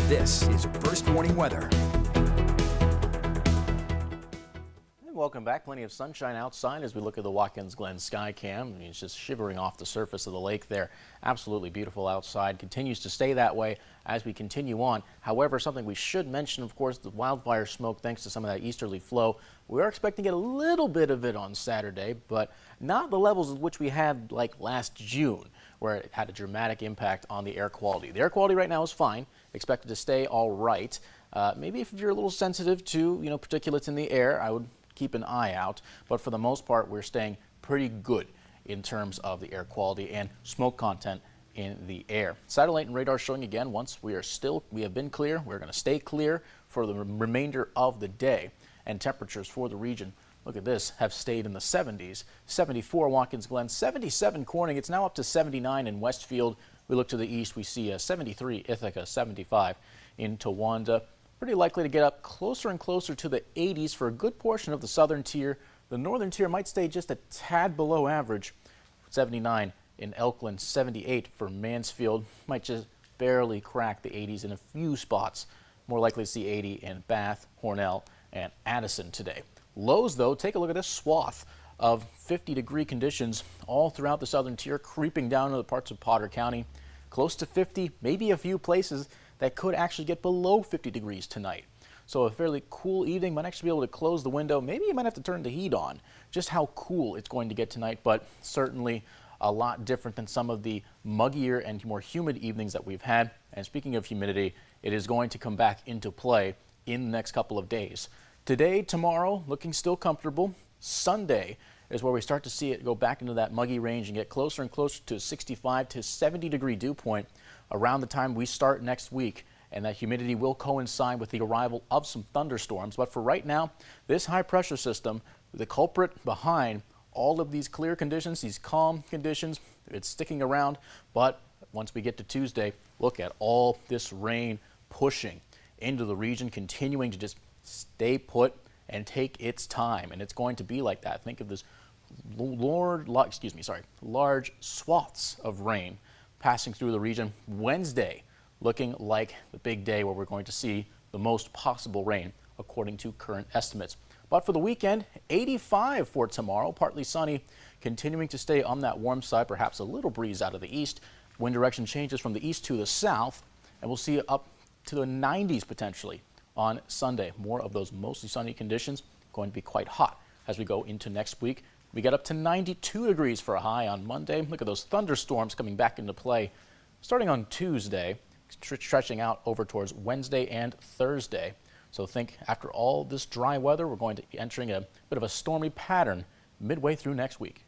This is First Warning Weather. Welcome back. Plenty of sunshine outside as we look at the Watkins Glen sky cam. I mean, it's just shivering off the surface of the lake there. Absolutely beautiful outside. Continues to stay that way as we continue on. However, something we should mention, of course, the wildfire smoke, thanks to some of that easterly flow. We are expecting to get a little bit of it on Saturday, but not the levels at which we had like last June, where it had a dramatic impact on the air quality. The air quality right now is fine, expected to stay all right. Maybe if you're a little sensitive to, particulates in the air, I would keep an eye out, but for the most part, we're staying pretty good in terms of the air quality and smoke content in the air. Satellite and radar showing again, once we have been clear, we're going to stay clear for the remainder of the day. And temperatures for the region, look at this, have stayed in the 70s. 74 Watkins Glen, 77 Corning. It's now up to 79 in Westfield. We look to the east, we see 73 Ithaca, 75 in Towanda. Pretty likely to get up closer and closer to the 80s for a good portion of the southern tier. The northern tier might stay just a tad below average. 79 in Elkland, 78 for Mansfield. Might just barely crack the 80s in a few spots. More likely to see 80 in Bath, Hornell, and Addison today. Lows, though, take a look at this swath of 50-degree conditions all throughout the southern tier, creeping down to the parts of Potter County. Close to 50, maybe a few places that could actually get below 50 degrees tonight. So a fairly cool evening. Might actually be able to close the window. Maybe you might have to turn the heat on. Just how cool it's going to get tonight, but certainly a lot different than some of the muggier and more humid evenings that we've had. And speaking of humidity, it is going to come back into play in the next couple of days. Today, tomorrow, looking still comfortable. Sunday is where we start to see it go back into that muggy range and get closer and closer to 65 to 70 degree dew point around the time we start next week. And that humidity will coincide with the arrival of some thunderstorms. But for right now, this high pressure system, the culprit behind all of these clear conditions, these calm conditions, it's sticking around. But once we get to Tuesday, look at all this rain pushing into the region, continuing to just stay put and take its time. And it's going to be like that. Think of this large swaths of rain passing through the region. Wednesday looking like the big day where we're going to see the most possible rain according to current estimates. But for the weekend, 85 for tomorrow, partly sunny, continuing to stay on that warm side, perhaps a little breeze out of the east. Wind direction changes from the east to the south, and we'll see up to the 90s potentially on Sunday. More of those mostly sunny conditions, going to be quite hot as we go into next week. We get up to 92 degrees for a high on Monday. Look at those thunderstorms coming back into play starting on Tuesday, stretching out over towards Wednesday and Thursday. So think after all this dry weather, we're going to be entering a bit of a stormy pattern midway through next week.